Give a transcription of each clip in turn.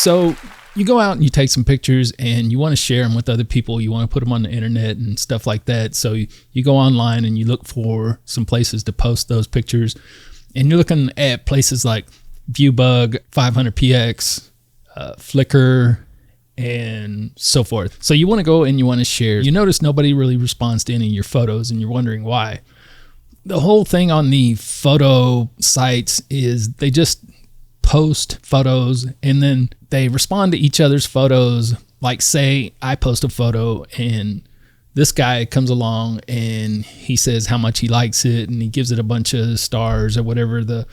So you go out and you take some pictures and you want to share them with other people. You want to put them on the internet and stuff like that. So you go online and you look for some places to post those pictures. And you're looking at places like Viewbug, 500px, Flickr, and so forth. So you want to go and you want to share. You notice nobody really responds to any of your photos and you're wondering why. The whole thing on the photo sites is they just post photos and then they respond to each other's photos. Like, say I post a photo and this guy comes along and he says how much he likes it and he gives it a bunch of stars or whatever the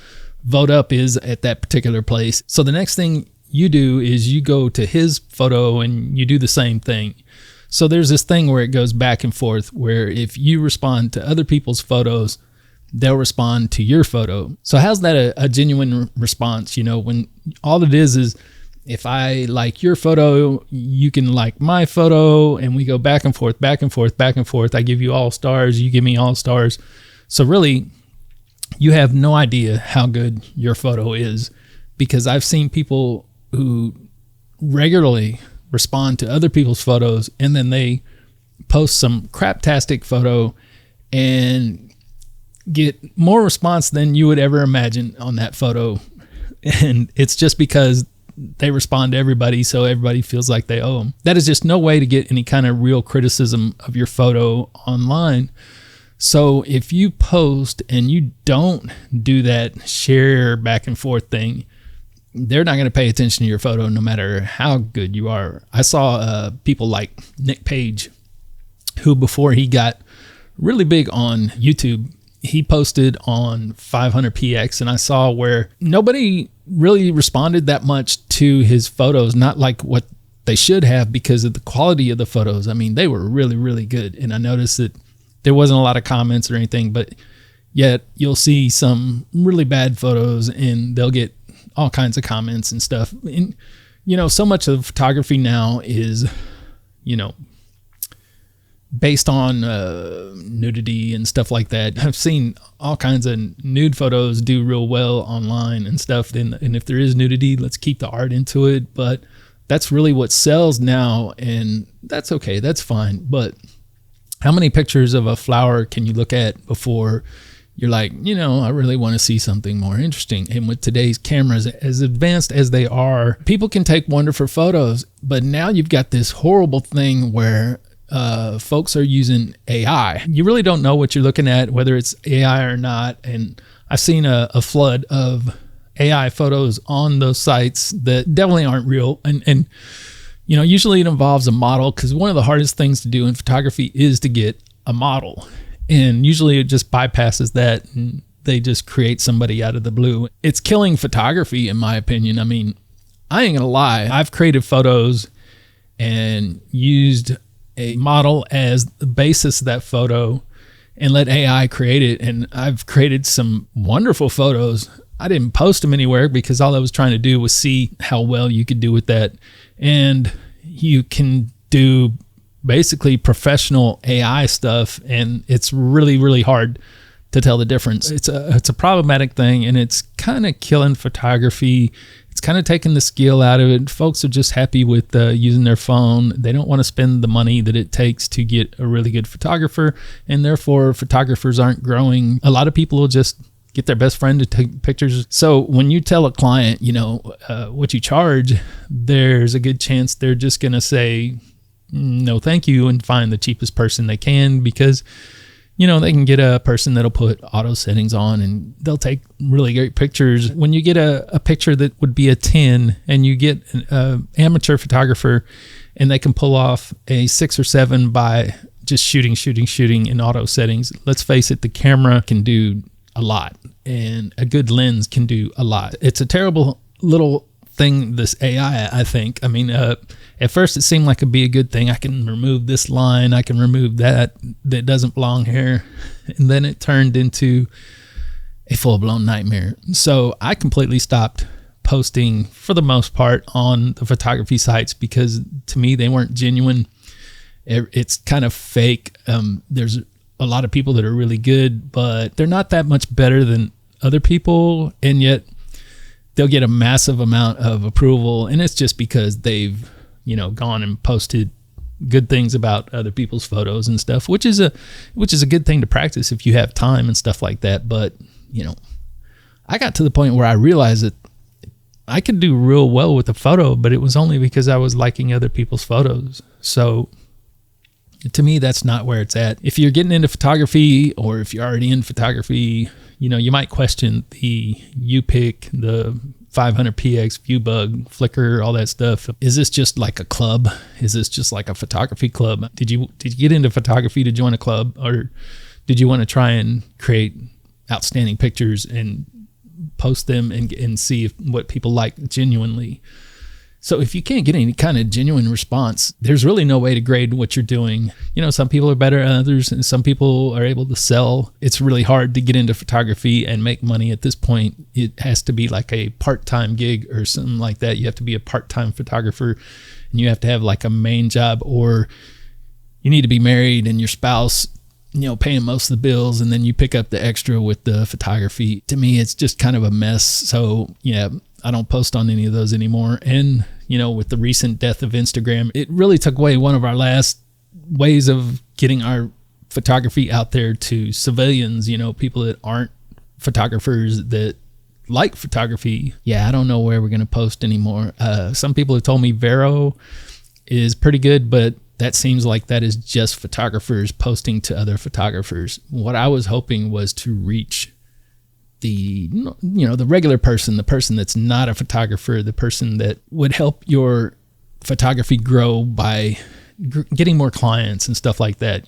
vote up is at that particular place. So the next thing you do is you go to his photo and you do the same thing. So there's this thing where it goes back and forth, where if you respond to other people's photos, they'll respond to your photo. So how's that a genuine response? You know, when all it is if I like your photo, you can like my photo, and we go back and forth, back and forth, back and forth. I give you all stars, you give me all stars. So really, you have no idea how good your photo is, because I've seen people who regularly respond to other people's photos and then they post some craptastic photo and get more response than you would ever imagine on that photo. And it's just because they respond to everybody, so everybody feels like they owe them. That is just no way to get any kind of real criticism of your photo online. So if you post and you don't do that share back and forth thing, they're not going to pay attention to your photo no matter how good you are. I saw people like Nick Page, who before he got really big on YouTube, he posted on 500px, and I saw where nobody really responded that much to his photos, not like what they should have, because of the quality of the photos. I mean, they were really, really good. And I noticed that there wasn't a lot of comments or anything, but yet you'll see some really bad photos and they'll get all kinds of comments and stuff. And, you know, so much of photography now is, you know, based on nudity and stuff like that. I've seen all kinds of nude photos do real well online and stuff. And if there is nudity, let's keep the art into it. But that's really what sells now, and that's okay. That's fine. But how many pictures of a flower can you look at before you're like, you know, I really want to see something more interesting? And with today's cameras, as advanced as they are, people can take wonderful photos. But now you've got this horrible thing where folks are using AI. You really don't know what you're looking at, whether it's AI or not. And I've seen a flood of AI photos on those sites that definitely aren't real. And you know, usually it involves a model, because one of the hardest things to do in photography is to get a model. And usually it just bypasses that and they just create somebody out of the blue. It's killing photography, in my opinion. I mean, I ain't gonna lie. I've created photos and used a model as the basis of that photo and let AI create it. And I've created some wonderful photos. I didn't post them anywhere because all I was trying to do was see how well you could do with that. And you can do basically professional AI stuff, and it's really, really hard to tell the difference. It's a problematic thing, and it's kind of killing photography. It's kind of taking the skill out of it. Folks are just happy with using their phone. They don't want to spend the money that it takes to get a really good photographer, and therefore photographers aren't growing. A lot of people will just get their best friend to take pictures. So when you tell a client, you know, what you charge, there's a good chance they're just going to say, no, thank you, and find the cheapest person they can, because, you know, they can get a person that'll put auto settings on and they'll take really great pictures. When you get a picture that would be a 10 and you get an amateur photographer and they can pull off a 6 or 7 by just shooting in auto settings, let's face it, the camera can do a lot, and a good lens can do a lot. It's a terrible little thing, this AI, I think. I mean, at first it seemed like it'd be a good thing. I can remove this line, I can remove that doesn't belong here. And then it turned into a full-blown nightmare. So I completely stopped posting, for the most part, on the photography sites, because to me they weren't genuine. It's kind of fake. There's a lot of people that are really good, but they're not that much better than other people, and yet they'll get a massive amount of approval, and it's just because they've, gone and posted good things about other people's photos and stuff, which is a good thing to practice if you have time and stuff like that. But I got to the point where I realized that I could do real well with a photo, but it was only because I was liking other people's photos. So to me, that's not where it's at. If you're getting into photography, or if you're already in photography, you might question the UPic, the 500px, ViewBug, Flickr, all that stuff. Is this just like a club? Is this just like a photography club? Did you get into photography to join a club, or did you want to try and create outstanding pictures and post them and see what people like genuinely? So if you can't get any kind of genuine response, there's really no way to grade what you're doing. Some people are better than others, and some people are able to sell. It's really hard to get into photography and make money at this point. It has to be like a part-time gig or something like that. You have to be a part-time photographer, and you have to have like a main job, or you need to be married and your spouse, paying most of the bills, and then you pick up the extra with the photography. To me, it's just kind of a mess. So yeah, I don't post on any of those anymore. And with the recent death of Instagram, it really took away one of our last ways of getting our photography out there to civilians, people that aren't photographers that like photography. Yeah, I don't know where we're going to post anymore. Some people have told me Vero is pretty good, but that seems like that is just photographers posting to other photographers. What I was hoping was to reach the regular person, the person that's not a photographer, the person that would help your photography grow by getting more clients and stuff like that.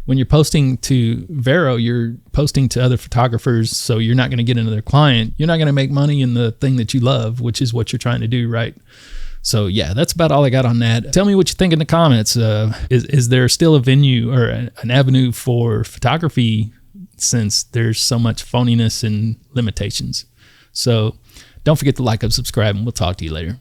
When you're posting to Vero, you're posting to other photographers, so you're not going to get another client. You're not going to make money in the thing that you love, which is what you're trying to do, right? So yeah, that's about all I got on that. Tell me what you think in the comments. Is there still a venue or an avenue for photography, since there's so much phoniness and limitations? So don't forget to like and subscribe, and we'll talk to you later.